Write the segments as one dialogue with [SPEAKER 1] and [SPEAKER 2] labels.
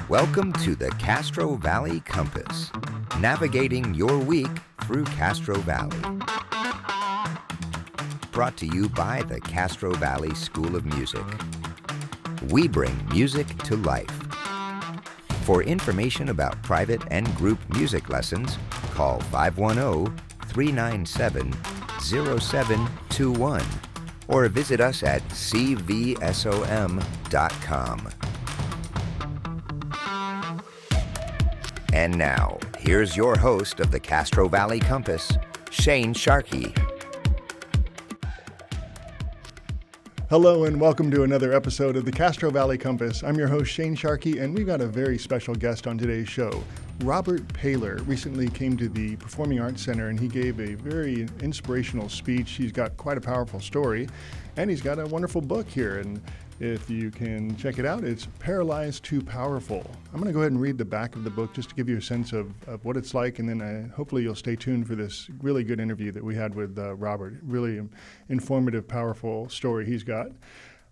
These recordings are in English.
[SPEAKER 1] Welcome to the Castro Valley Compass, navigating your week through Castro Valley. Brought to you by the Castro Valley School of Music. We bring music to life. For information about private and group music lessons, call 510-397-0721 or visit us at cvsom.com. And now, here's your host of the Castro Valley Compass, Shane Sharkey.
[SPEAKER 2] Hello and welcome to another episode of the Castro Valley Compass. I'm your host, Shane Sharkey, and we've got a very special guest on today's show. Robert Paylor recently came to the Performing Arts Center and he gave a very inspirational speech. He's got quite a powerful story and he's got a wonderful book here. And if you can check it out, it's Paralyzed Too Powerful. I'm going to go ahead and read the back of the book just to give you a sense of what it's like, and then hopefully you'll stay tuned for this really good interview that we had with Robert. Really informative, powerful story he's got.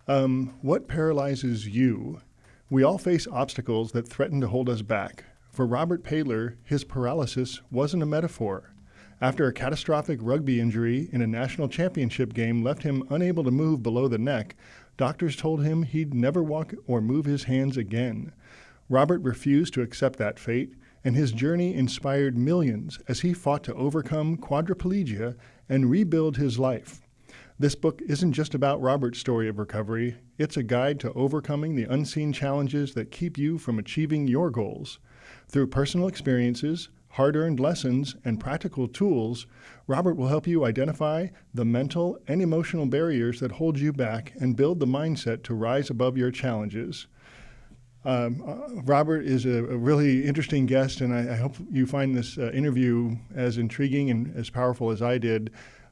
[SPEAKER 2] What paralyzes you? We all face obstacles that threaten to hold us back. For Robert Paylor, his paralysis wasn't a metaphor. After a catastrophic rugby injury in a national championship game left him unable to move below the neck, doctors told him he'd never walk or move his hands again. Robert refused to accept that fate, and his journey inspired millions as he fought to overcome quadriplegia and rebuild his life. This book isn't just about Robert's story of recovery. It's a guide to overcoming the unseen challenges that keep you from achieving your goals. Through personal experiences, hard-earned lessons, and practical tools, Robert will help you identify the mental and emotional barriers that hold you back and build the mindset to rise above your challenges. Robert is a really interesting guest, and I hope you find this interview as intriguing and as powerful as I did.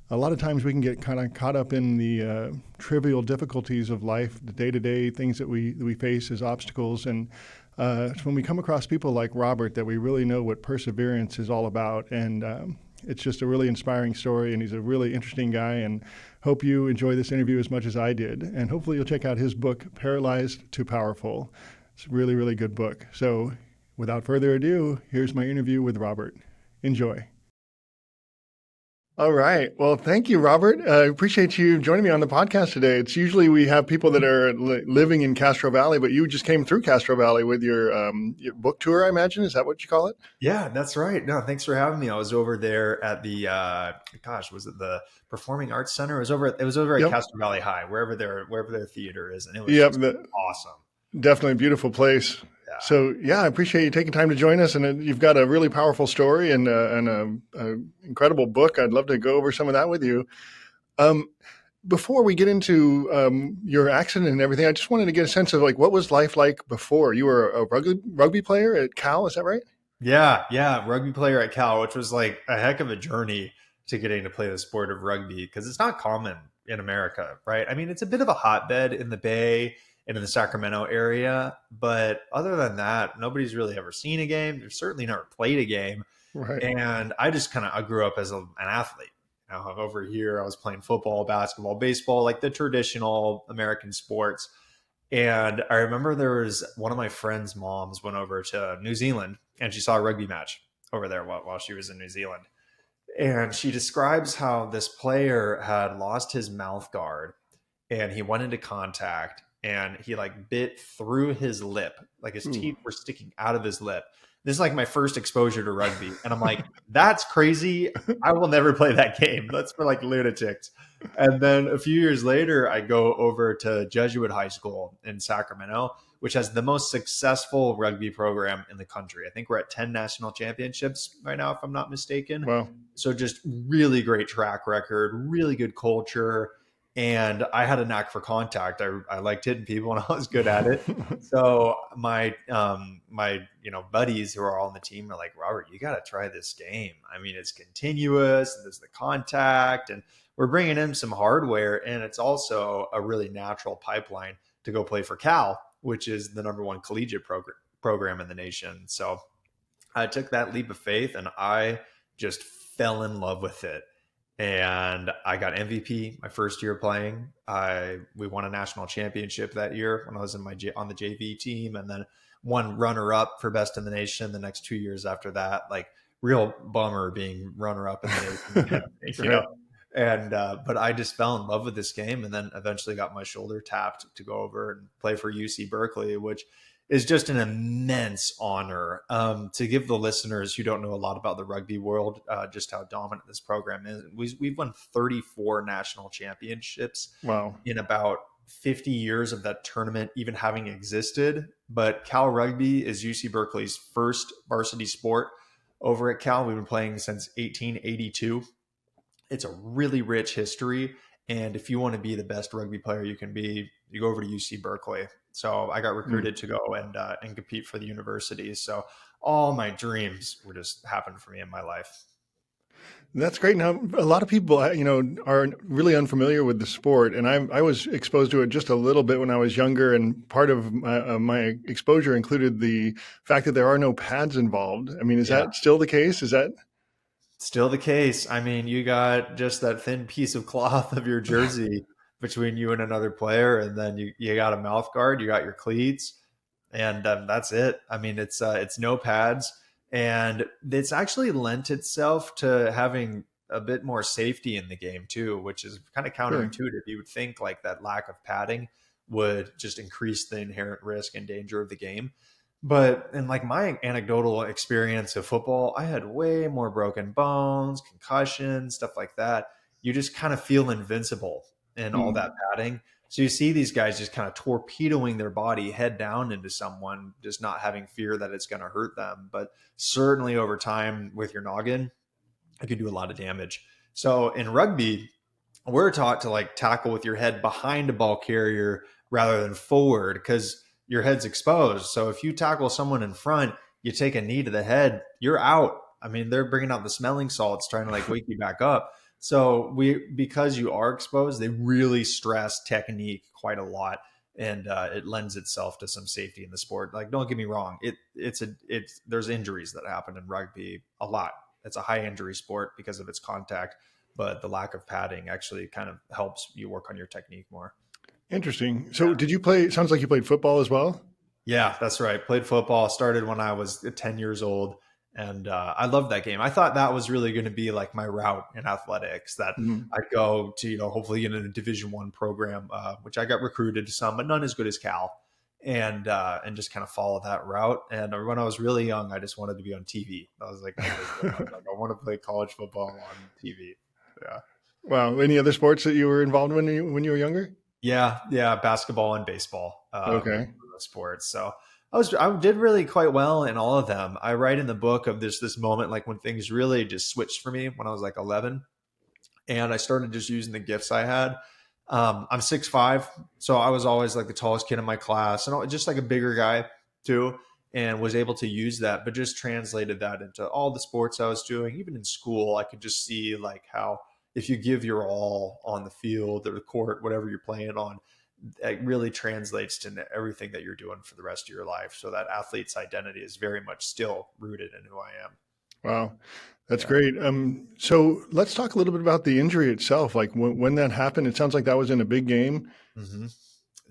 [SPEAKER 2] A lot of times we can get kind of caught up in the trivial difficulties of life, the day-to-day things that we face as obstacles, and it's when we come across people like Robert that we really know what perseverance is all about. And it's just a really inspiring story, and he's a really interesting guy, and hope you enjoy this interview as much as I did. And hopefully you'll check out his book, Paralyzed Too Powerful. It's a really, really good book. So without further ado, here's my interview with Robert. Enjoy. All right. Well, thank you, Robert. I appreciate you joining me on the podcast today. It's usually we have people that are living in Castro Valley, but you just came through Castro Valley with your book tour, I imagine. Is that what you call it?
[SPEAKER 3] Yeah, that's right. No, thanks for having me. I was over there at the, was it the Performing Arts Center? It was over at Castro Valley High, wherever their theater is. And it was awesome.
[SPEAKER 2] Definitely a beautiful place. Yeah. So, I appreciate you taking time to join us. And you've got a really powerful story and an incredible book. I'd love to go over some of that with you. Before we get into your accident and everything, I just wanted to get a sense of what was life like before? You were a rugby player at Cal, is that right?
[SPEAKER 3] Yeah. Rugby player at Cal, which was like a heck of a journey to getting to play the sport of rugby because it's not common in America, right? I mean, it's a bit of a hotbed in the Bay and in the Sacramento area. But other than that, nobody's really ever seen a game. They've certainly never played a game.
[SPEAKER 2] Right.
[SPEAKER 3] And I grew up as an athlete. Over here, I was playing football, basketball, baseball, like the traditional American sports. And I remember there was one of my friend's moms went over to New Zealand and she saw a rugby match over there while she was in New Zealand. And she describes how this player had lost his mouth guard and he went into contact and he bit through his lip, like his teeth were sticking out of his lip. This is my first exposure to rugby. And I'm like, that's crazy. I will never play that game. That's for lunatics. And then a few years later, I go over to Jesuit High School in Sacramento, which has the most successful rugby program in the country. I think we're at 10 national championships right now, if I'm not mistaken.
[SPEAKER 2] Wow.
[SPEAKER 3] So just really great track record, really good culture. And I had a knack for contact. I liked hitting people and I was good at it. So my buddies who are all on the team are like, Robert, you got to try this game. I mean, it's continuous and there's the contact and we're bringing in some hardware and it's also a really natural pipeline to go play for Cal, which is the number one collegiate program in the nation. So I took that leap of faith and I just fell in love with it. And I got MVP my first year playing. We won a national championship that year when I was on the JV team, and then won runner up for best in the nation the next 2 years after that. Like, real bummer being runner up in the nation, kind of thing, you
[SPEAKER 2] Right.
[SPEAKER 3] know? And, but I just fell in love with this game, and then eventually got my shoulder tapped to go over and play for UC Berkeley, which is just an immense honor. To give the listeners who don't know a lot about the rugby world, just how dominant this program is. We've won 34 national championships
[SPEAKER 2] Wow.
[SPEAKER 3] in about 50 years of that tournament even having existed. But Cal Rugby is UC Berkeley's first varsity sport over at Cal. We've been playing since 1882. It's a really rich history. And if you want to be the best rugby player you can be, you go over to UC Berkeley. So I got recruited to go and compete for the university. So all my dreams were just happened for me in my life.
[SPEAKER 2] That's great. Now, a lot of people, are really unfamiliar with the sport, and I was exposed to it just a little bit when I was younger, and part of my exposure included the fact that there are no pads involved. I mean, is that still the case? Is that
[SPEAKER 3] still the case? I mean, you got just that thin piece of cloth of your jersey between you and another player, and then you got a mouth guard, you got your cleats, and that's it. I mean, it's no pads. And it's actually lent itself to having a bit more safety in the game too, which is kind of counterintuitive. You would think like that lack of padding would just increase the inherent risk and danger of the game. But in like my anecdotal experience of football, I had way more broken bones, concussions, stuff like that. You just kind of feel invincible in all that padding. So you see these guys just kind of torpedoing their body head down into someone, just not having fear that it's going to hurt them. But certainly over time with your noggin, it can do a lot of damage. So in rugby, we're taught to like tackle with your head behind a ball carrier rather than forward because your head's exposed. So if you tackle someone in front, you take a knee to the head, you're out. I mean, they're bringing out the smelling salts, trying to like wake you back up. So because you are exposed, they really stress technique quite a lot, and it lends itself to some safety in the sport. Like, don't get me wrong, there's injuries that happen in rugby a lot. It's a high injury sport because of its contact, but the lack of padding actually kind of helps you work on your technique more.
[SPEAKER 2] interesting? So, did you play? Sounds like you played football as well.
[SPEAKER 3] Yeah, that's right. Played football. Started when I was 10 years old. And I loved that game. I thought that was really going to be like my route in athletics, that I'd go to, hopefully get in a Division I program, which I got recruited to some, but none as good as Cal, and just kind of follow that route. And when I was really young, I just wanted to be on TV. I was like, I want to play college football on TV. Yeah.
[SPEAKER 2] Wow. Any other sports that you were involved in when you were younger?
[SPEAKER 3] Yeah. Basketball and baseball.
[SPEAKER 2] Okay.
[SPEAKER 3] Sports. So I did really quite well in all of them. I write in the book of this moment, like when things really just switched for me when I was like 11, and I started just using the gifts I had. I'm 6'5", so I was always like the tallest kid in my class, and just like a bigger guy too, and was able to use that, but just translated that into all the sports I was doing. Even in school, I could just see like how if you give your all on the field or the court, whatever you're playing on, it really translates to everything that you're doing for the rest of your life. So that athlete's identity is very much still rooted in who I am.
[SPEAKER 2] Wow. That's great. So let's talk a little bit about the injury itself. Like when that happened, it sounds like that was in a big game.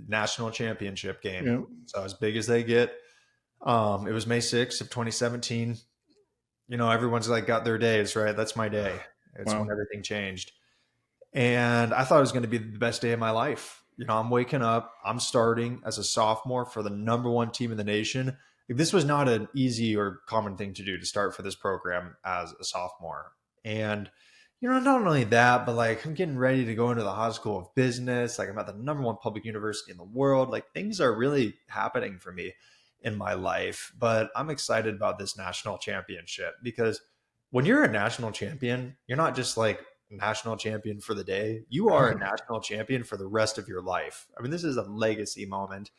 [SPEAKER 3] National championship game.
[SPEAKER 2] Yeah.
[SPEAKER 3] So as big as they get. It was May 6th of 2017. Everyone's like got their days, right? That's my day. It's when everything changed. And I thought it was going to be the best day of my life. I'm waking up, I'm starting as a sophomore for the number one team in the nation. This was not an easy or common thing to do, to start for this program as a sophomore. And, not only that, but like I'm getting ready to go into the High School of Business. Like I'm at the number one public university in the world. Like things are really happening for me in my life. But I'm excited about this national championship, because when you're a national champion, you're not just like national champion for the day. You are a national champion for the rest of your life. I mean, this is a legacy moment.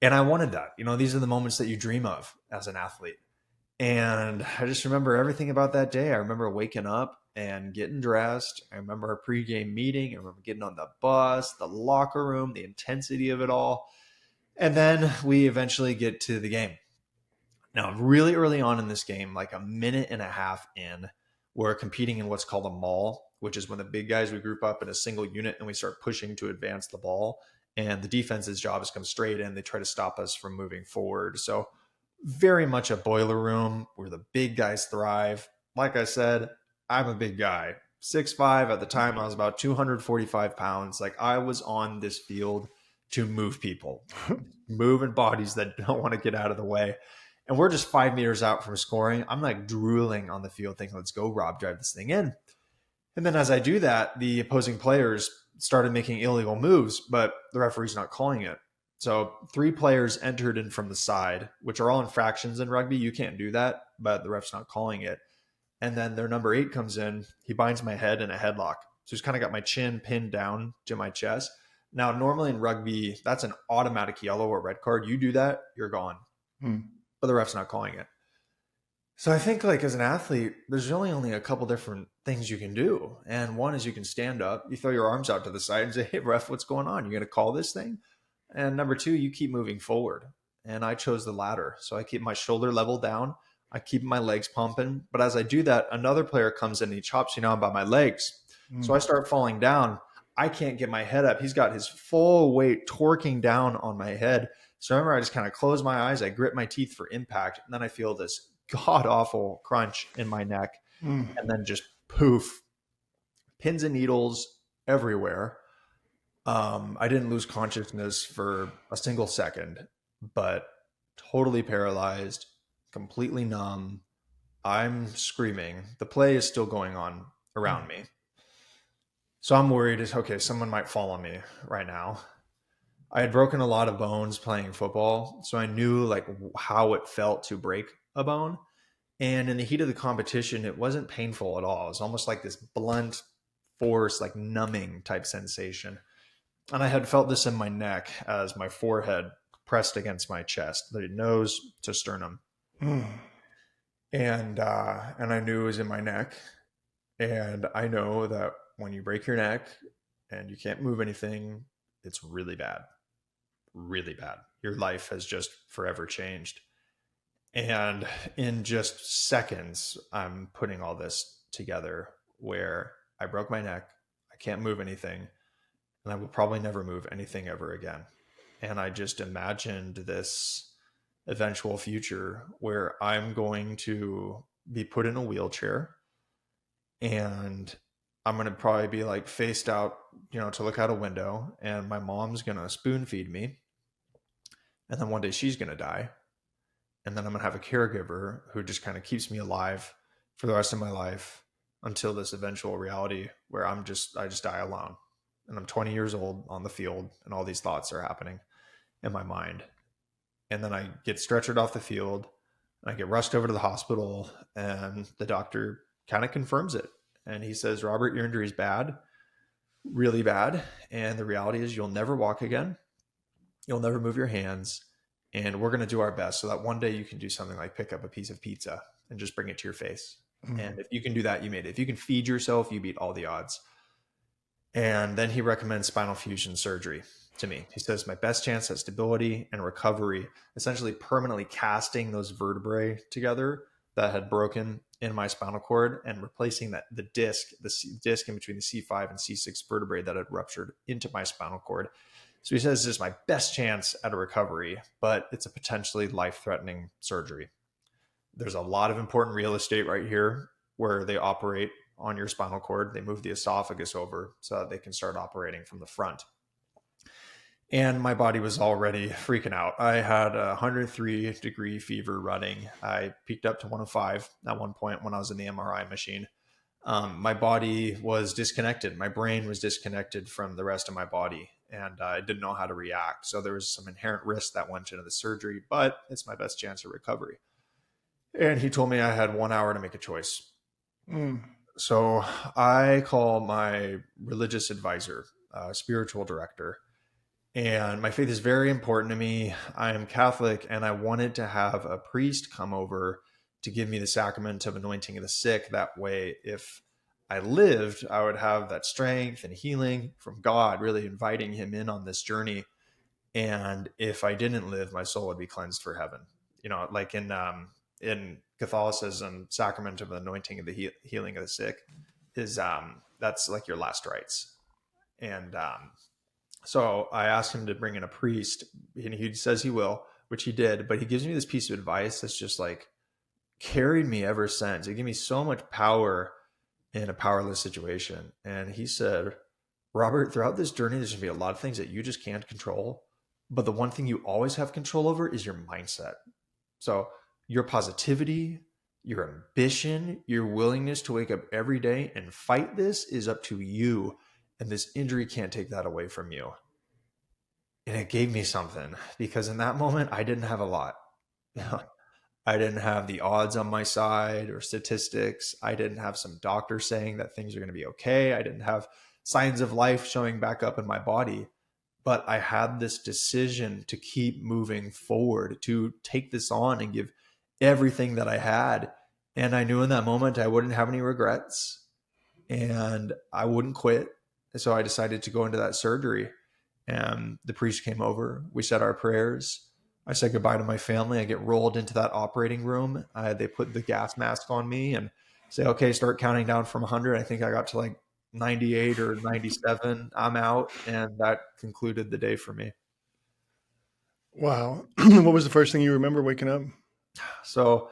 [SPEAKER 3] And I wanted that. These are the moments that you dream of as an athlete. And I just remember everything about that day. I remember waking up and getting dressed. I remember our pregame meeting. I remember getting on the bus, the locker room, the intensity of it all. And then we eventually get to the game. Now, really early on in this game, like a minute and a half in, we're competing in what's called a maul, which is when the big guys, we group up in a single unit and we start pushing to advance the ball. And the defense's job is come straight in. They try to stop us from moving forward. So very much a boiler room where the big guys thrive. Like I said, I'm a big guy, 6'5". At the time, I was about 245 pounds. Like, I was on this field to move people, moving bodies that don't want to get out of the way. And we're just 5 meters out from scoring. I'm like drooling on the field thinking, let's go, Rob, drive this thing in. And then as I do that, the opposing players started making illegal moves, but the referee's not calling it. So 3 players entered in from the side, which are all infractions in rugby. You can't do that, but the ref's not calling it. And then their number 8 comes in. He binds my head in a headlock. So he's kind of got my chin pinned down to my chest. Now, normally in rugby, that's an automatic yellow or red card. You do that, you're gone. But the ref's not calling it. So I think, like, as an athlete, there's only a couple different things you can do. And one is you can stand up, you throw your arms out to the side and say, hey, ref, what's going on? You going to call this thing? And number 2, you keep moving forward. And I chose the latter. So I keep my shoulder level down. I keep my legs pumping. But as I do that, another player comes in and he chops me down by my legs. So I start falling down. I can't get my head up. He's got his full weight torquing down on my head. So I remember I just kind of close my eyes. I grit my teeth for impact. And then I feel this god-awful crunch in my neck. And then just poof, pins and needles everywhere. I didn't lose consciousness for a single second, but totally paralyzed, completely numb. I'm screaming. The play is still going on around me. So I'm worried, okay, someone might fall on me right now. I had broken a lot of bones playing football, so I knew like how it felt to break a bone. And in the heat of the competition, it wasn't painful at all. It was almost like this blunt force, like numbing type sensation. And I had felt this in my neck as my forehead pressed against my chest, the nose to sternum. And I knew it was in my neck. And I know that when you break your neck and you can't move anything, it's really bad. Really bad. Your life has just forever changed. And in just seconds, I'm putting all this together where I broke my neck, I can't move anything, and I will probably never move anything ever again. And I just imagined this eventual future where I'm going to be put in a wheelchair and I'm going to probably be like faced out, to look out a window, and my mom's going to spoon feed me. And then one day she's going to die. And then I'm going to have a caregiver who just kind of keeps me alive for the rest of my life until this eventual reality where I just die alone. And I'm 20 years old on the field and all these thoughts are happening in my mind. And then I get stretchered off the field and I get rushed over to the hospital and the doctor kind of confirms it. And he says, Robert, your injury is bad, really bad. And the reality is you'll never walk again. You'll never move your hands. And we're going to do our best so that one day you can do something like pick up a piece of pizza and just bring it to your face. And if you can do that, you made it. If you can feed yourself, you beat all the odds. And then he recommends spinal fusion surgery to me. He says my best chance at stability and recovery, essentially permanently casting those vertebrae together that had broken in my spinal cord and replacing the disc in between the C5 and C6 vertebrae that had ruptured into my spinal cord. So he says this is my best chance at a recovery, but it's a potentially life-threatening surgery. There's a lot of important real estate right here where they operate on your spinal cord. They move the esophagus over so that they can start operating from the front. And my body was already freaking out. I had a 103-degree fever running. I peaked up to 105 at one point when I was in the MRI machine. My body was disconnected. My brain was disconnected from the rest of my body, and I didn't know how to react. So there was some inherent risk that went into the surgery, but it's my best chance of recovery. And he told me I had 1 hour to make a choice. So I call my religious advisor, spiritual director, and my faith is very important to me. I am Catholic, and I wanted to have a priest come over to give me the sacrament of anointing of the sick. That way, if I lived, I would have that strength and healing from God, really inviting him in on this journey. And if I didn't live, my soul would be cleansed for heaven. Like in Catholicism, sacrament of anointing of the healing of the sick is that's like your last rites. And so I asked him to bring in a priest, and he says he will. which he did, but he gives me this piece of advice that's just like carried me ever since. It gave me so much power in a powerless situation. And he said, Robert, throughout this journey, there's going to be a lot of things that you just can't control. But the one thing you always have control over is your mindset. So your positivity, your ambition, your willingness to wake up every day and fight this is up to you. And this injury can't take that away from you. And it gave me something, because in that moment, I didn't have a lot. I didn't have the odds on my side or statistics. I didn't have some doctor saying that things are going to be okay. I didn't have signs of life showing back up in my body. But I had this decision to keep moving forward, to take this on and give everything that I had. And I knew in that moment I wouldn't have any regrets and I wouldn't quit. So I decided to go into that surgery. And the priest came over. We said our prayers. I said goodbye to my family. I get rolled into that operating room. They put the gas mask on me and say, okay, start counting down from 100. I think I got to like 98 or 97. I'm out. And that concluded the day for me.
[SPEAKER 2] Wow. What was the first thing you remember waking up?
[SPEAKER 3] So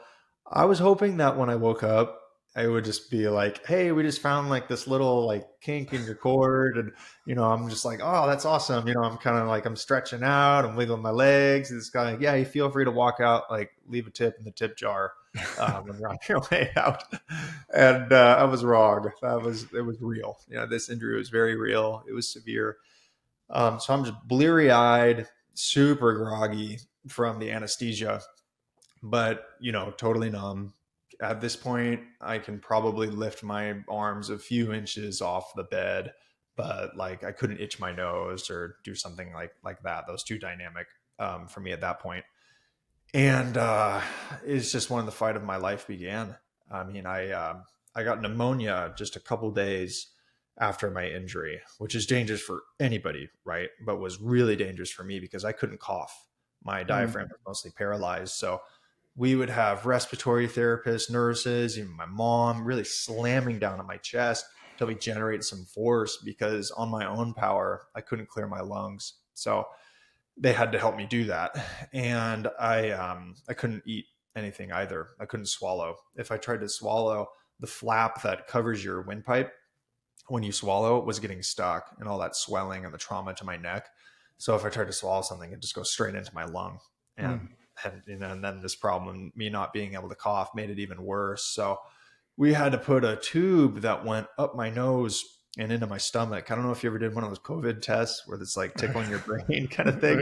[SPEAKER 3] I was hoping that when I woke up, I would just be like, hey, we just found like this little like kink in your cord. And, I'm just like, oh, that's awesome. I'm kind of like, I'm stretching out, I'm wiggling my legs. And this guy, like, yeah, you feel free to walk out, like leave a tip in the tip jar when you're on your way out. And I was wrong. It was real. This injury was very real. It was severe. So I'm just bleary eyed, super groggy from the anesthesia, but, totally numb. At this point, I can probably lift my arms a few inches off the bed, but like I couldn't itch my nose or do something like that. That was too dynamic for me at that point. And it's just when the fight of my life began. I mean, I got pneumonia just a couple days after my injury, which is dangerous for anybody, right? But was really dangerous for me because I couldn't cough. My diaphragm was mostly paralyzed. So we would have respiratory therapists, nurses, even my mom really slamming down on my chest until we generated some force, because on my own power, I couldn't clear my lungs. So they had to help me do that. And I couldn't eat anything either. I couldn't swallow. If I tried to swallow, the flap that covers your windpipe when you swallow was getting stuck, and all that swelling and the trauma to my neck. So if I tried to swallow something, it just goes straight into my lung. And then this problem, me not being able to cough, made it even worse. So we had to put a tube that went up my nose and into my stomach. I don't know if you ever did one of those COVID tests where it's like tickling your brain kind of thing.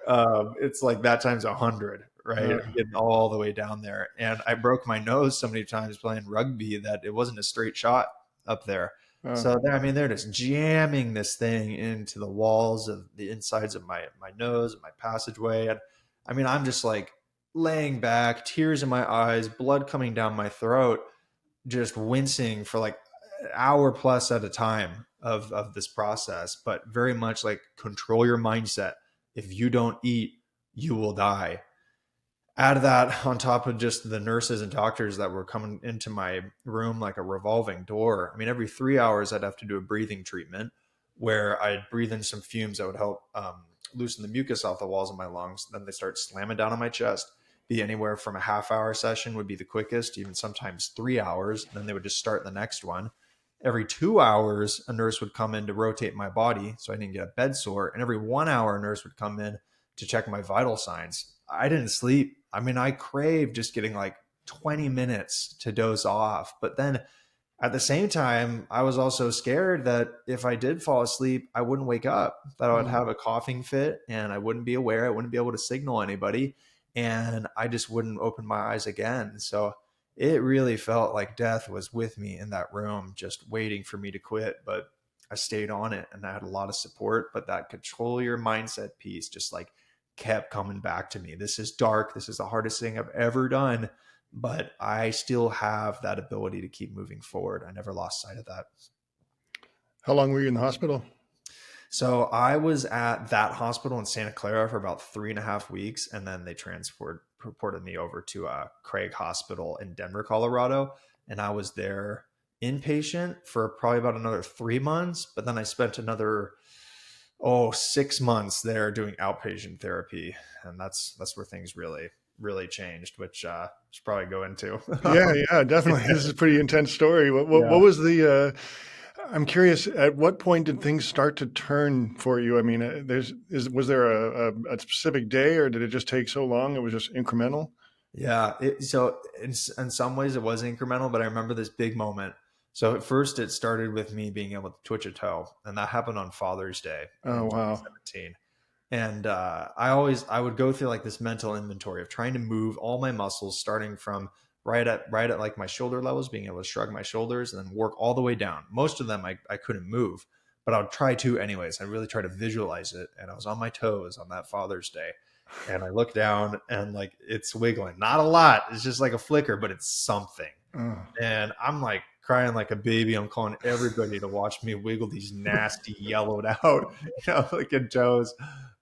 [SPEAKER 2] Oh, yeah.
[SPEAKER 3] It's like that times 100, right? Getting all the way down there. And I broke my nose so many times playing rugby that it wasn't a straight shot up there. So they're just jamming this thing into the walls of the insides of my nose and my passageway. And I mean, I'm just like laying back, tears in my eyes, blood coming down my throat, just wincing for like an hour plus at a time of this process, but very much like control your mindset. If you don't eat, you will die. Add of that on top of just the nurses and doctors that were coming into my room like a revolving door. I mean, every 3 hours I'd have to do a breathing treatment where I'd breathe in some fumes that would help loosen the mucus off the walls of my lungs. Then they start slamming down on my chest. Be anywhere from a half-hour session would be the quickest, even sometimes 3 hours. Then they would just start the next one. Every 2 hours, a nurse would come in to rotate my body so I didn't get a bed sore. And every 1 hour, a nurse would come in to check my vital signs. I didn't sleep. I mean, I craved just getting like 20 minutes to doze off. But then at the same time, I was also scared that if I did fall asleep, I wouldn't wake up, that I would have a coughing fit and I wouldn't be aware. I wouldn't be able to signal anybody, and I just wouldn't open my eyes again. So it really felt like death was with me in that room, just waiting for me to quit. But I stayed on it and I had a lot of support. But that control your mindset piece just like kept coming back to me. This is dark. This is the hardest thing I've ever done. But I still have that ability to keep moving forward. I never lost sight of that.
[SPEAKER 2] How long were you in the hospital?
[SPEAKER 3] So I was at that hospital in Santa Clara for about 3.5 weeks. And then they reported me over to Craig Hospital in Denver, Colorado. And I was there inpatient for probably about another 3 months. But then I spent another Oh, 6 months there doing outpatient therapy. And that's where things really changed, which should probably go into.
[SPEAKER 2] Yeah, yeah, definitely. This is a pretty intense story. What
[SPEAKER 3] Yeah.
[SPEAKER 2] was the? I'm curious. At what point did things start to turn for you? I mean, was there a specific day, or did it just take so long? It was just incremental.
[SPEAKER 3] Yeah. So in some ways it was incremental, but I remember this big moment. So at first it started with me being able to twitch a toe, and that happened on Father's Day
[SPEAKER 2] Oh
[SPEAKER 3] in
[SPEAKER 2] wow.
[SPEAKER 3] 2017. And I would go through like this mental inventory of trying to move all my muscles, starting from right at like my shoulder levels, being able to shrug my shoulders and then work all the way down. Most of them I couldn't move, but I would try to anyways. I really try to visualize it. And I was on my toes on that Father's Day. And I look down and like it's wiggling. Not a lot. It's just like a flicker, but it's something.
[SPEAKER 2] Oh.
[SPEAKER 3] And I'm like crying like a baby. I'm calling everybody to watch me wiggle these nasty yellowed out, looking toes.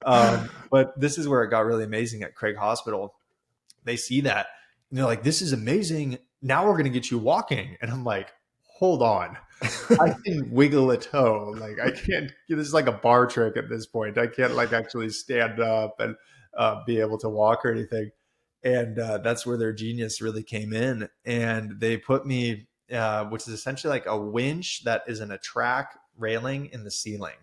[SPEAKER 3] But this is where it got really amazing at Craig Hospital. They see that and they're like, "This is amazing. Now we're going to get you walking." And I'm like, "Hold on. I can wiggle a toe. Like I can't, this is like a bar trick at this point. I can't like actually stand up and be able to walk or anything." And that's where their genius really came in. And they put me, which is essentially like a winch that is in a track railing in the ceiling.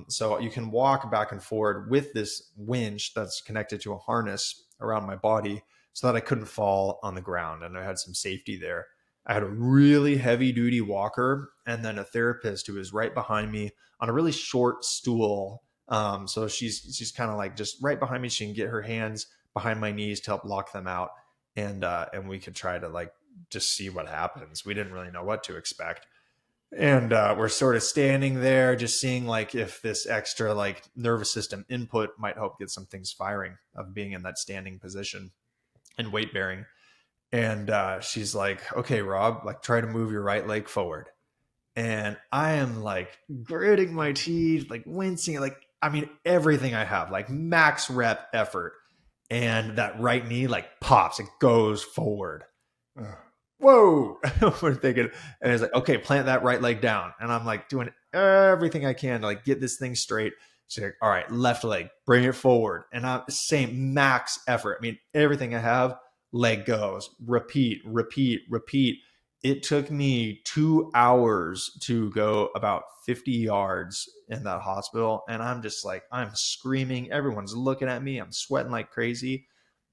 [SPEAKER 3] So you can walk back and forward with this winch that's connected to a harness around my body so that I couldn't fall on the ground. And I had some safety there. I had a really heavy duty walker and then a therapist who was right behind me on a really short stool. So she's kind of like just right behind me. She can get her hands behind my knees to help lock them out. And we could try to like just see what happens. We didn't really know what to expect. And we're sort of standing there just seeing like if this extra like nervous system input might help get some things firing of being in that standing position and weight bearing. And she's like, "Okay, Rob, like try to move your right leg forward." And I am like gritting my teeth, like wincing, like, I mean, everything I have, like max rep effort. And that right knee like pops, it goes forward.
[SPEAKER 2] Oh.
[SPEAKER 3] Whoa. We're thinking, and it's like, "Okay, plant that right leg down." And I'm like doing everything I can to like get this thing straight. She's like, "All right, left leg, bring it forward." And I'm same max effort. I mean, everything I have, leg goes, repeat, repeat, repeat. It took me 2 hours to go about 50 yards in that hospital. And I'm just like, I'm screaming. Everyone's looking at me. I'm sweating like crazy.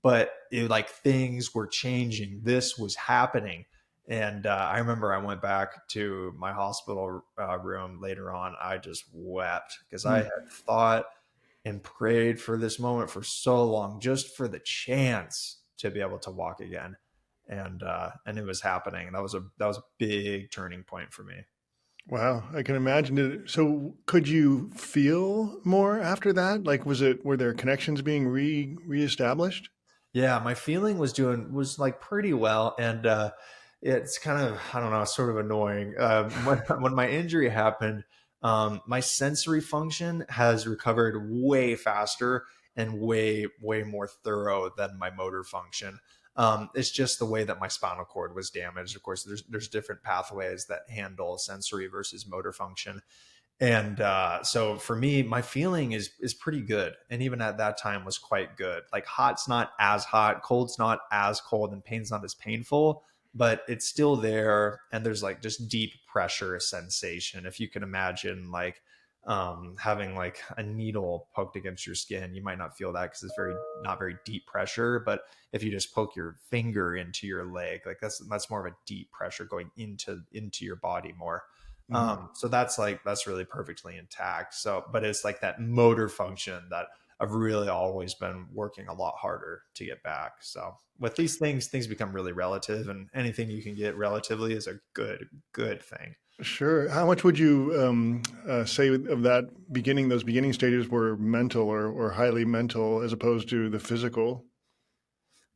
[SPEAKER 3] But it, like things were changing. This was happening. And I remember I went back to my hospital room later on. I just wept because I
[SPEAKER 2] Hmm.
[SPEAKER 3] had thought and prayed for this moment for so long, just for the chance to be able to walk again. And it was happening. That was a big turning point for me.
[SPEAKER 2] Wow, I can imagine it. So, could you feel more after that? Like, were there connections being reestablished?
[SPEAKER 3] Yeah, my feeling was like pretty well, and it's kind of, I don't know, sort of annoying. When my injury happened, my sensory function has recovered way faster and way more thorough than my motor function. It's just the way that my spinal cord was damaged. Of course, there's different pathways that handle sensory versus motor function. And so for me, my feeling is pretty good, and even at that time was quite good. Like hot's not as hot, cold's not as cold, and pain's not as painful, but it's still there. And there's like just deep pressure sensation. If you can imagine like having like a needle poked against your skin, you might not feel that because it's not very deep pressure. But if you just poke your finger into your leg, like that's more of a deep pressure going into your body more.
[SPEAKER 2] Hmm.
[SPEAKER 3] So that's really perfectly intact. So, but it's like that motor function that I've really always been working a lot harder to get back. So with these things become really relative, and anything you can get relatively is a good thing.
[SPEAKER 2] Sure. How much would you say of those beginning stages were mental or highly mental as opposed to the physical?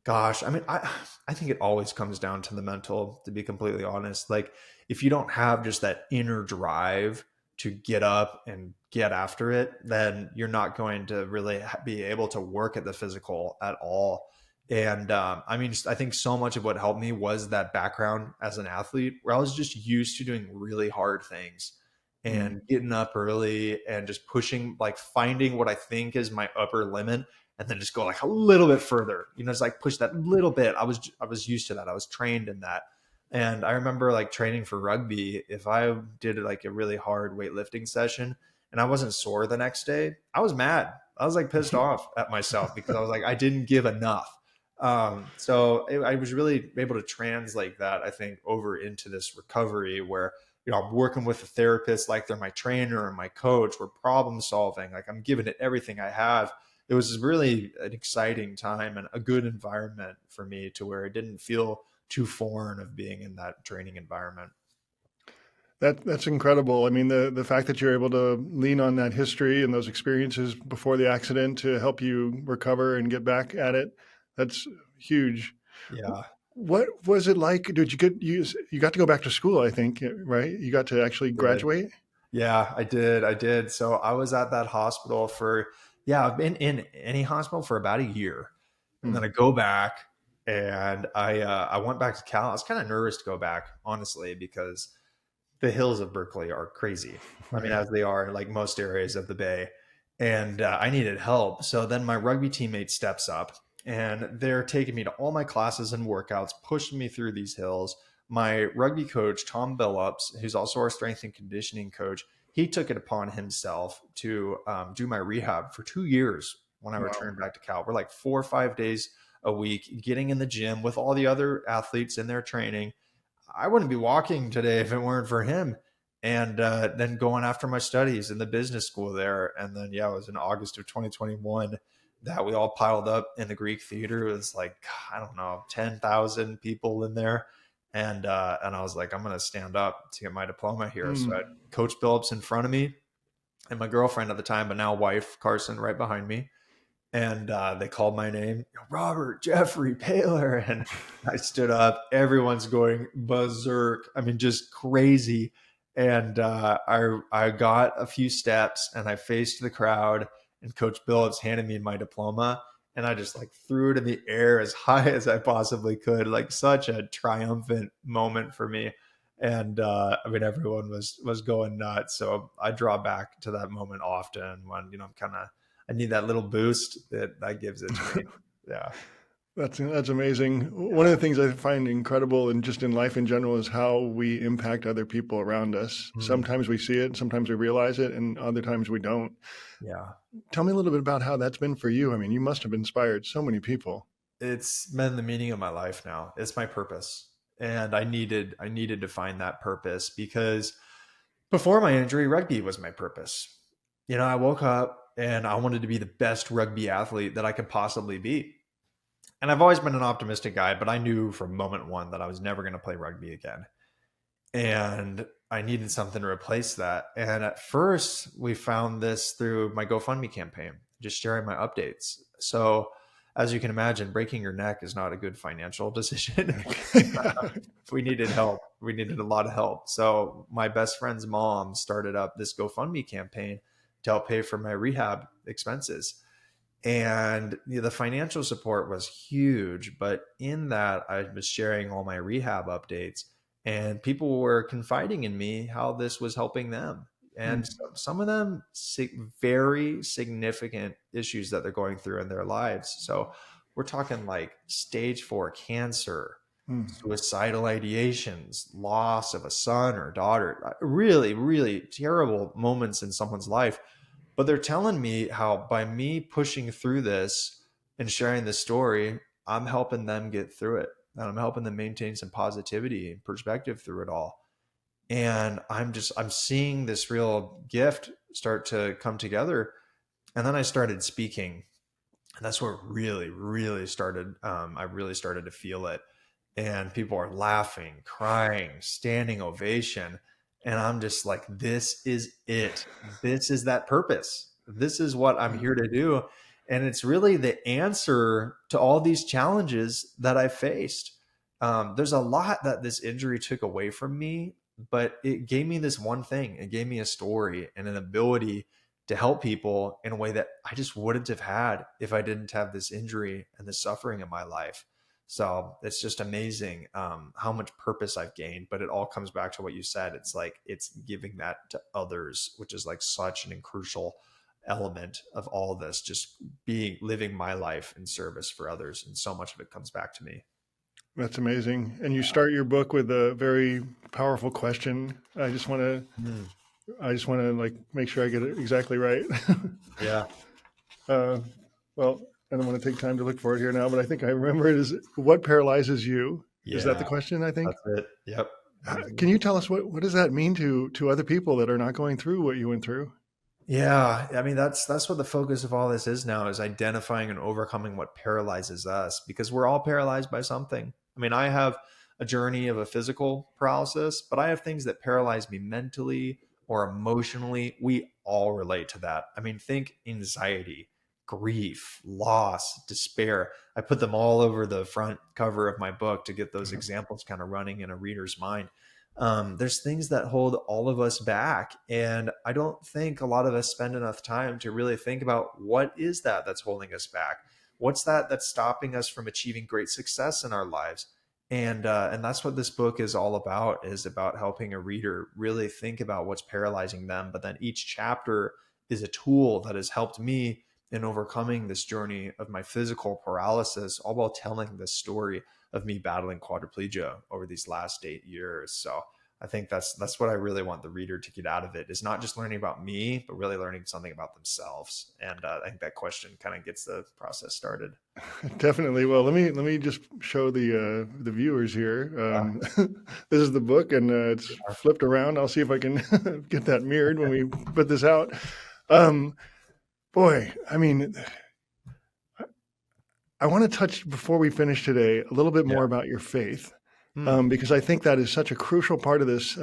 [SPEAKER 3] Gosh, I mean, I think it always comes down to the mental, to be completely honest. Like if you don't have just that inner drive to get up and get after it, then you're not going to really be able to work at the physical at all. And I mean, I think so much of what helped me was that background as an athlete, where I was just used to doing really hard things. and getting up early and just pushing, like finding what I think is my upper limit and then just go like a little bit further, just like push that little bit. I was used to that. I was trained in that. And I remember like training for rugby, if I did like a really hard weightlifting session and I wasn't sore the next day, I was mad. I was like pissed off at myself because I was like, I didn't give enough. I was really able to translate that, I think, over into this recovery where, I'm working with a therapist like they're my trainer and my coach. We're problem solving. Like I'm giving it everything I have. It was really an exciting time and a good environment for me to where it didn't feel too foreign of being in that training environment.
[SPEAKER 2] That's incredible. I mean, the fact that you're able to lean on that history and those experiences before the accident to help you recover and get back at it, that's huge.
[SPEAKER 3] Yeah.
[SPEAKER 2] What was it like? Did you got to go back to school, I think, right? You got to actually graduate?
[SPEAKER 3] Yeah, I did. So I was at that hospital I've been in any hospital for about a year. And then I go back and I went back to Cal. I was kind of nervous to go back, honestly, because the hills of Berkeley are crazy. I mean, as they are like most areas of the Bay. And I needed help. So then my rugby teammate steps up and they're taking me to all my classes and workouts, pushing me through these hills. My rugby coach, Tom Billups, who's also our strength and conditioning coach, he took it upon himself to do my rehab for 2 years when I returned back to Cal. We're like 4 or 5 days a week, getting in the gym with all the other athletes in their training. I wouldn't be walking today if it weren't for him. And then going after my studies in the business school there. And then, it was in August of 2021 that we all piled up in the Greek theater. It was like, I don't know, 10,000 people in there. And I was like, I'm going to stand up to get my diploma here. So I had Coach Billups in front of me and my girlfriend at the time, but now wife, Carson, right behind me. And they called my name, Robert, Jeffrey, Paylor. And I stood up. Everyone's going berserk. I mean, just crazy. And I got a few steps and I faced the crowd and Coach Billups handed me my diploma. And I just like threw it in the air as high as I possibly could, like such a triumphant moment for me. And I mean, everyone was going nuts. So I draw back to that moment often when, I need that little boost that gives it to me. Yeah.
[SPEAKER 2] That's amazing. One of the things I find incredible and just in life in general is how we impact other people around us. Sometimes we see it, sometimes we realize it, and other times we don't.
[SPEAKER 3] Yeah.
[SPEAKER 2] Tell me a little bit about how that's been for you. I mean, you must have inspired so many people.
[SPEAKER 3] It's been the meaning of my life now. It's my purpose. And I needed to find that purpose because before my injury, rugby was my purpose. I woke up and I wanted to be the best rugby athlete that I could possibly be. And I've always been an optimistic guy, but I knew from moment one that I was never going to play rugby again. And I needed something to replace that. And at first, we found this through my GoFundMe campaign, just sharing my updates. So as you can imagine, breaking your neck is not a good financial decision. We needed help. We needed a lot of help. So my best friend's mom started up this GoFundMe campaign to help pay for my rehab expenses. And the financial support was huge. But in that, I was sharing all my rehab updates and people were confiding in me how this was helping them. And some of them very significant issues that they're going through in their lives. So we're talking like stage 4 cancer, suicidal ideations, loss of a son or daughter, really, really terrible moments in someone's life. But they're telling me how by me pushing through this and sharing this story, I'm helping them get through it. And I'm helping them maintain some positivity and perspective through it all. And I'm seeing this real gift start to come together. And then I started speaking. And that's where it really, really started. I really started to feel it. And people are laughing, crying, standing ovation. And I'm just like, this is it. This is that purpose. This is what I'm here to do. And it's really the answer to all these challenges that I faced. There's a lot that this injury took away from me, but it gave me this one thing. It gave me a story and an ability to help people in a way that I just wouldn't have had if I didn't have this injury and the suffering in my life. So it's just amazing how much purpose I've gained. But it all comes back to what you said. It's like it's giving that to others, which is like such an crucial element of all this, just living my life in service for others. And so much of it comes back to me.
[SPEAKER 2] That's amazing. And you start your book with a very powerful question. I just want to like make sure I get it exactly right.
[SPEAKER 3] Yeah.
[SPEAKER 2] Well, I don't want to take time to look for it here now, but I think I remember it is what paralyzes you. Is that the
[SPEAKER 3] Yeah.
[SPEAKER 2] question, I think?
[SPEAKER 3] That's it. Yep.
[SPEAKER 2] Can you tell us what does that mean to other people that are not going through what you went through?
[SPEAKER 3] Yeah, I mean that's what the focus of all this is now, is identifying and overcoming what paralyzes us, because we're all paralyzed by something. I mean, I have a journey of a physical paralysis, but I have things that paralyze me mentally or emotionally. We all relate to that. I mean, think anxiety, grief, loss, despair. I put them all over the front cover of my book to get those examples kind of running in a reader's mind. There's things that hold all of us back. And I don't think a lot of us spend enough time to really think about what is that that's holding us back? What's that that's stopping us from achieving great success in our lives? And that's what this book is all about, is about helping a reader really think about what's paralyzing them. But then each chapter is a tool that has helped me in overcoming this journey of my physical paralysis, all while telling this story of me battling quadriplegia over these last 8 years. So I think that's what I really want the reader to get out of it, is not just learning about me, but really learning something about themselves. And I think that question kind of gets the process started.
[SPEAKER 2] Definitely. Well, let me just show the viewers here. This is the book, and it's flipped around. I'll see if I can get that mirrored when we put this out. Boy, I mean, I want to touch before we finish today a little bit more about your faith, because I think that is such a crucial part of this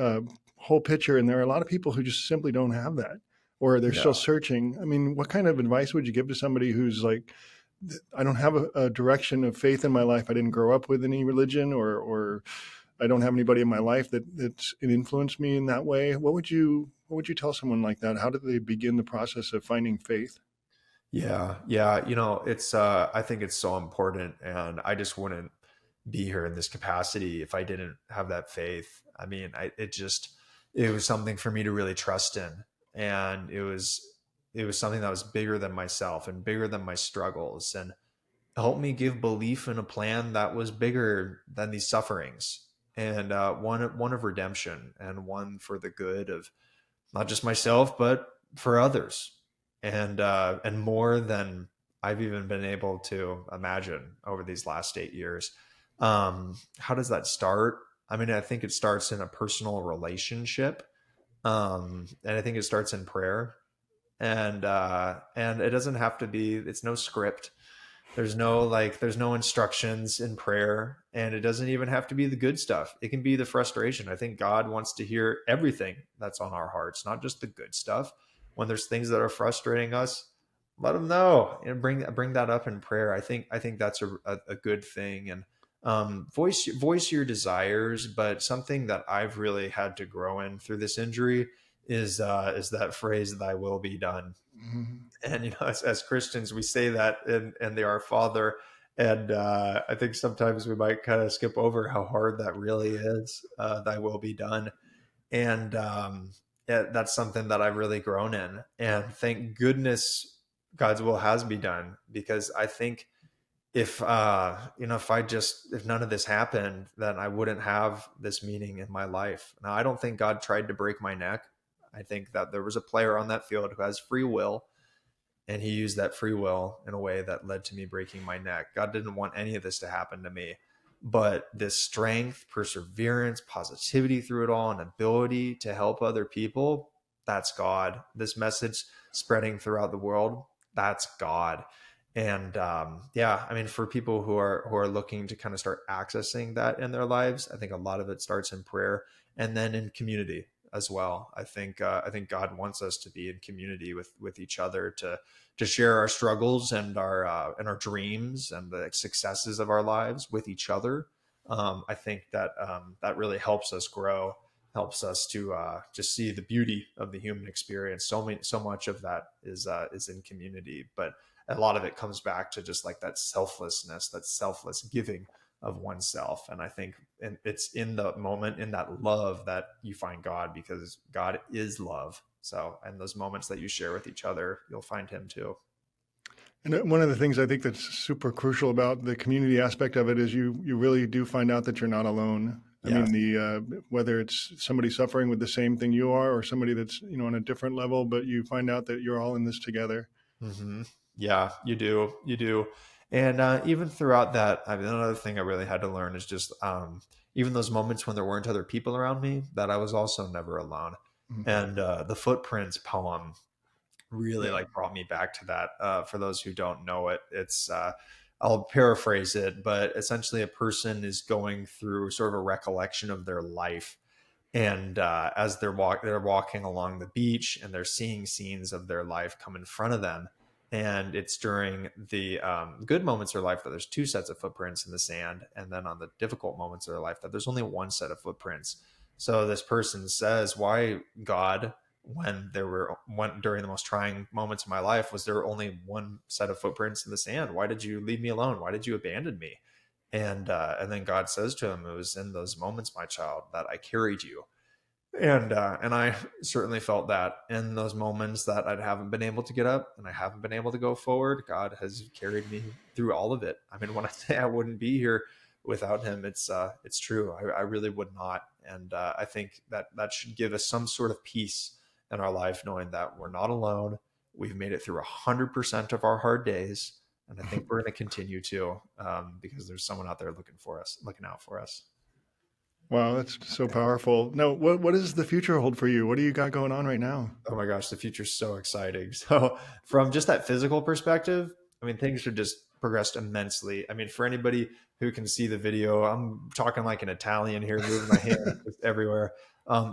[SPEAKER 2] whole picture. And there are a lot of people who just simply don't have that, or they're still searching. I mean, what kind of advice would you give to somebody who's like, I don't have a direction of faith in my life. I didn't grow up with any religion, or I don't have anybody in my life that's influenced me in that way. What would you tell someone like that? How do they begin the process of finding faith?
[SPEAKER 3] Yeah. Yeah. It's, I think it's so important, and I just wouldn't be here in this capacity if I didn't have that faith. I mean, it was something for me to really trust in. And it was something that was bigger than myself and bigger than my struggles, and helped me give belief in a plan that was bigger than these sufferings, and one of redemption, and one for the good of not just myself, but for others, and more than I've even been able to imagine over these last 8 years. How does that start? I mean, I think it starts in a personal relationship, and I think it starts in prayer, and it doesn't have to be. It's no script. There's no instructions in prayer, and it doesn't even have to be the good stuff. It can be the frustration. I think God wants to hear everything that's on our hearts, not just the good stuff. When there's things that are frustrating us, let him know and bring that up in prayer. I think that's a good thing. And voice your desires. But something that I've really had to grow in through this injury is that phrase, "Thy will be done."
[SPEAKER 2] Mm-hmm.
[SPEAKER 3] And as Christians, we say that in the Our Father, and I think sometimes we might kind of skip over how hard that really is. "Thy will be done," and that's something that I've really grown in. And thank goodness God's will has been done, because I think if if none of this happened, then I wouldn't have this meaning in my life. Now, I don't think God tried to break my neck. I think that there was a player on that field who has free will, and he used that free will in a way that led to me breaking my neck. God didn't want any of this to happen to me. But this strength, perseverance, positivity through it all, and ability to help other people, that's God. This message spreading throughout the world, that's God. And I mean, for people who are looking to kind of start accessing that in their lives, I think a lot of it starts in prayer, and then in community as well. I think God wants us to be in community with each other, to share our struggles and our dreams and the successes of our lives with each other. I think that that really helps us grow, helps us to just see the beauty of the human experience. So much of that is in community, but a lot of it comes back to just like that selflessness, that selfless giving of oneself. And I think it's in the moment, in that love, that you find God, because God is love. So, and those moments that you share with each other, you'll find him too.
[SPEAKER 2] And one of the things I think that's super crucial about the community aspect of it is you really do find out that you're not alone. I
[SPEAKER 3] Yes.
[SPEAKER 2] mean, whether it's somebody suffering with the same thing you are, or somebody that's, on a different level, but you find out that you're all in this together.
[SPEAKER 3] Mm-hmm. Yeah, you do. You do. And even throughout that, I mean, another thing I really had to learn is just even those moments when there weren't other people around me, that I was also never alone.
[SPEAKER 2] Mhm.
[SPEAKER 3] And the Footprints poem really
[SPEAKER 2] Yeah.
[SPEAKER 3] like brought me back to that. For those who don't know it, it's I'll paraphrase it, but essentially a person is going through sort of a recollection of their life. And as they're walking along the beach, and they're seeing scenes of their life come in front of them. And it's during the good moments of their life that there's two sets of footprints in the sand. And then on the difficult moments of their life that there's only one set of footprints. So this person says, why, God, when during the most trying moments of my life, was there only one set of footprints in the sand? Why did you leave me alone? Why did you abandon me? And then God says to him, it was in those moments, my child, that I carried you. And I certainly felt that in those moments that I haven't been able to get up and I haven't been able to go forward, God has carried me through all of it. I mean, when I say I wouldn't be here without him, it's true. I really would not. And I think that should give us some sort of peace in our life, knowing that we're not alone. We've made it through 100% of our hard days. And I think we're going to continue to, because there's someone out there looking out for us.
[SPEAKER 2] Wow, that's so powerful. Now, what does the future hold for you? What do you got going on right now?
[SPEAKER 3] Oh my gosh, the future's so exciting. So from just that physical perspective, I mean, things have just progressed immensely. I mean, for anybody who can see the video, I'm talking like an Italian here, moving my hands just everywhere.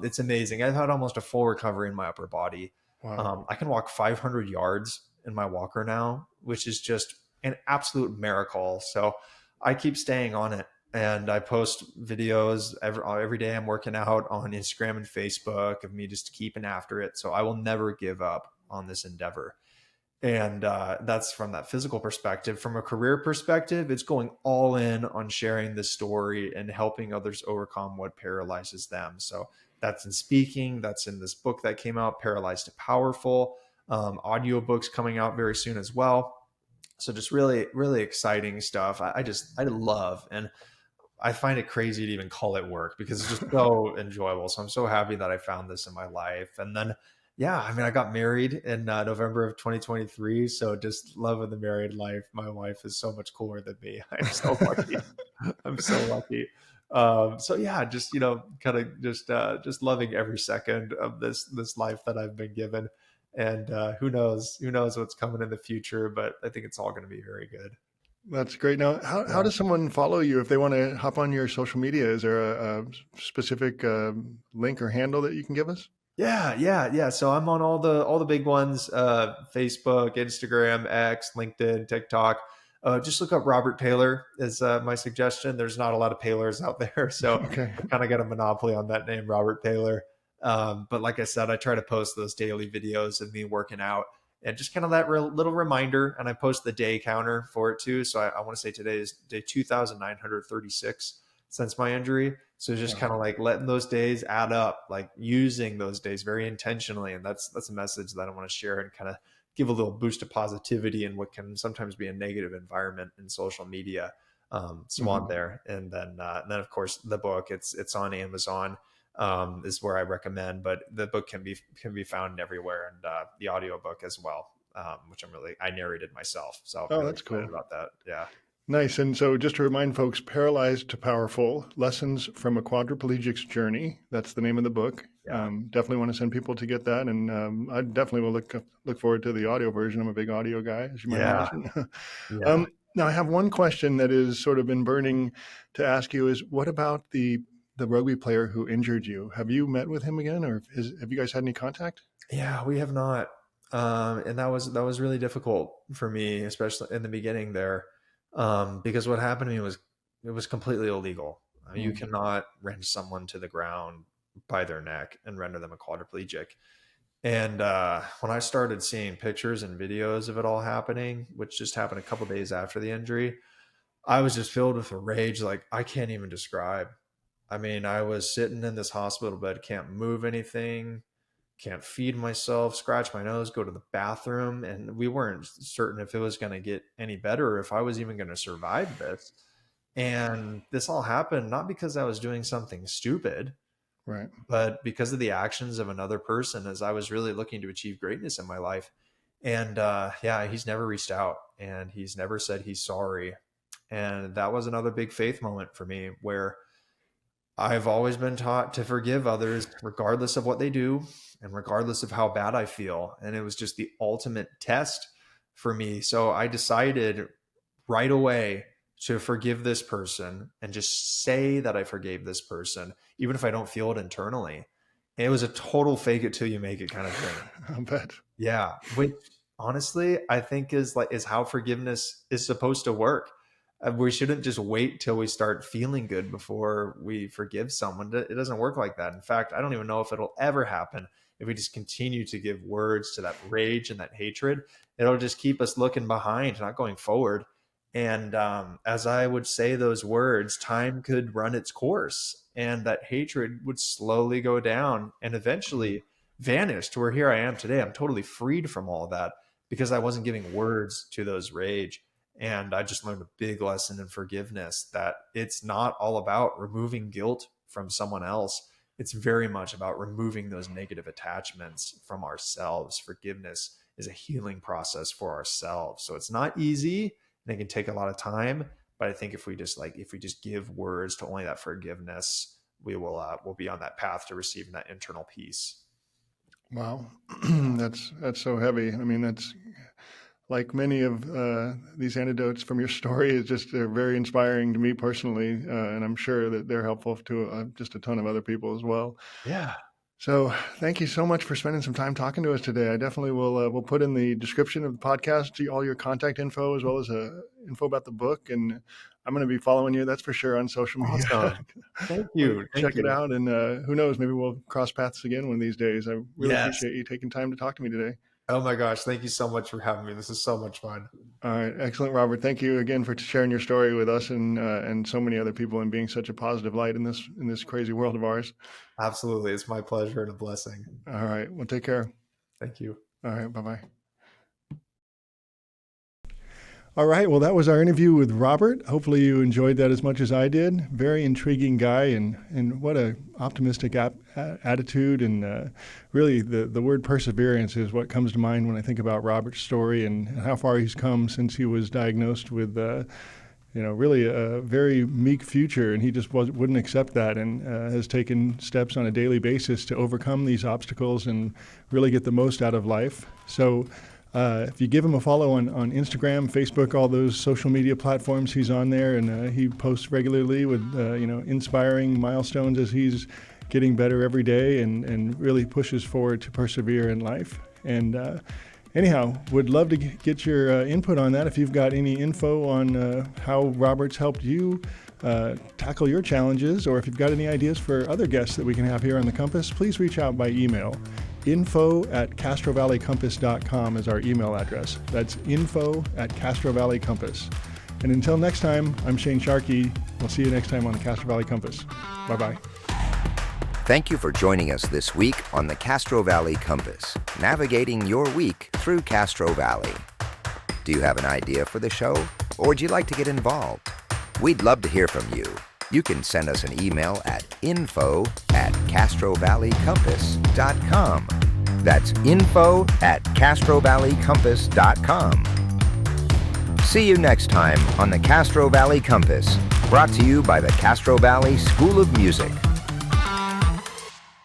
[SPEAKER 3] It's amazing. I've had almost a full recovery in my upper body.
[SPEAKER 2] Wow.
[SPEAKER 3] I can walk 500 yards in my walker now, which is just an absolute miracle. So I keep staying on it. And I post videos every day. I'm working out on Instagram and Facebook of me just keeping after it. So I will never give up on this endeavor. And that's from that physical perspective. From a career perspective, it's going all in on sharing this story and helping others overcome what paralyzes them. So that's in speaking. That's in this book that came out, Paralyzed to Powerful. Audiobooks coming out very soon as well. So just really, really exciting stuff. I love, and I find it crazy to even call it work because it's just so enjoyable. So I'm so happy that I found this in my life. And then, yeah, I mean, I got married in November of 2023. So just love of the married life. My wife is so much cooler than me. I'm so lucky. I'm so lucky. So yeah, just, kind of just loving every second of this life that I've been given. And who knows what's coming in the future, but I think it's all going to be very good.
[SPEAKER 2] That's great. Now, how does someone follow you if they want to hop on your social media? Is there a specific link or handle that you can give us?
[SPEAKER 3] Yeah. So I'm on all the big ones: Facebook, Instagram, X, LinkedIn, TikTok. Just look up Robert Paylor is my suggestion. There's not a lot of Paylors out there, so
[SPEAKER 2] Okay.
[SPEAKER 3] I kind of got a monopoly on that name, Robert Paylor. But like I said, I try to post those daily videos of me working out. And just kind of that little reminder, and I post the day counter for it too. So I want to say today is day 2,936 since my injury. So just kind of like letting those days add up, like using those days very intentionally. And that's a message that I want to share and kind of give a little boost of positivity in what can sometimes be a negative environment in social media. So on there. And then of course the book, it's on Amazon. Is where I recommend, but the book can be found everywhere, and the audiobook as well, which I narrated myself. So I'm really
[SPEAKER 2] That's cool
[SPEAKER 3] about that. Yeah.
[SPEAKER 2] Nice. And so just to remind folks, Paralyzed to Powerful, Lessons from a Quadriplegic's Journey. That's the name of the book.
[SPEAKER 3] Yeah.
[SPEAKER 2] Definitely want to send people to get that. And I definitely will look forward to the audio version. I'm a big audio guy, as you might imagine.
[SPEAKER 3] Yeah.
[SPEAKER 2] Now, I have one question that has sort of been burning to ask you is, what about the rugby player who injured you? Have you met with him again, or have you guys had any contact?
[SPEAKER 3] Yeah, we have not. And that was really difficult for me, especially in the beginning there. Because what happened to me it was completely illegal. You cannot wrench someone to the ground by their neck and render them a quadriplegic. And when I started seeing pictures and videos of it all happening, which just happened a couple days after the injury, I was just filled with a rage like I can't even describe. I mean, I was sitting in this hospital bed, can't move anything, can't feed myself, scratch my nose, go to the bathroom. And we weren't certain if it was going to get any better or if I was even going to survive this. And this all happened not because I was doing something stupid,
[SPEAKER 2] Right.
[SPEAKER 3] but because of the actions of another person as I was really looking to achieve greatness in my life. And yeah, he's never reached out and he's never said he's sorry. And that was another big faith moment for me where I've always been taught to forgive others regardless of what they do and regardless of how bad I feel. And it was just the ultimate test for me. So I decided right away to forgive this person and just say that I forgave this person, even if I don't feel it internally. And it was a total fake it till you make it kind of thing.
[SPEAKER 2] I bet.
[SPEAKER 3] Yeah. Which honestly, I think is how forgiveness is supposed to work. We shouldn't just wait till we start feeling good before we forgive someone. It doesn't work like that. In fact, I don't even know if it'll ever happen if we just continue to give words to that rage and that hatred. It'll just keep us looking behind, not going forward. And as I would say those words, time could run its course and that hatred would slowly go down and eventually vanish to where here I am today. I'm totally freed from all of that because I wasn't giving words to those rage. And I just learned a big lesson in forgiveness that it's not all about removing guilt from someone else. It's very much about removing those negative attachments from ourselves. Forgiveness is a healing process for ourselves. So it's not easy and it can take a lot of time. But I think if we just give words to only that forgiveness, we'll be on that path to receiving that internal peace.
[SPEAKER 2] Wow. That's so heavy. I mean, that's like many of these anecdotes from your story is just very inspiring to me personally. And I'm sure that they're helpful to just a ton of other people as well.
[SPEAKER 3] Yeah.
[SPEAKER 2] So thank you so much for spending some time talking to us today. I definitely will put in the description of the podcast all your contact info as well as info about the book. And I'm going to be following you, that's for sure, on social media.
[SPEAKER 3] Awesome. Thank you.
[SPEAKER 2] Check it out. And who knows, maybe we'll cross paths again one of these days. I really appreciate you taking time to talk to me today.
[SPEAKER 3] Oh my gosh. Thank you so much for having me. This is so much fun.
[SPEAKER 2] All right. Excellent, Robert. Thank you again for sharing your story with us and so many other people and being such a positive light in this crazy world of ours.
[SPEAKER 3] Absolutely. It's my pleasure and a blessing.
[SPEAKER 2] All right. Well, take care.
[SPEAKER 3] Thank you.
[SPEAKER 2] All right. Bye-bye. All right. Well, that was our interview with Robert. Hopefully you enjoyed that as much as I did. Very intriguing guy and what a optimistic attitude. And really the word perseverance is what comes to mind when I think about Robert's story and how far he's come since he was diagnosed with, really a very meek future. And he just wouldn't accept that and has taken steps on a daily basis to overcome these obstacles and really get the most out of life. So if you give him a follow on Instagram, Facebook, all those social media platforms, he's on there, and he posts regularly with inspiring milestones as he's getting better every day and really pushes forward to persevere in life. And anyhow, would love to get your input on that. If you've got any info on how Robert's helped you tackle your challenges, or if you've got any ideas for other guests that we can have here on the Compass, please reach out by email. info@castrovalleycompass.com is our email address. That's info@Castro Valley Compass. And until next time, I'm Shane Sharkey. We'll see you next time on the Castro Valley Compass. Bye-bye.
[SPEAKER 1] Thank you for joining us this week on the Castro Valley Compass, navigating your week through Castro Valley. Do you have an idea for the show, or would you like to get involved? We'd love to hear from you. You can send us an email at info@castrovalleycompass.com. That's info@castrovalleycompass.com. See you next time on the Castro Valley Compass, brought to you by the Castro Valley School of Music.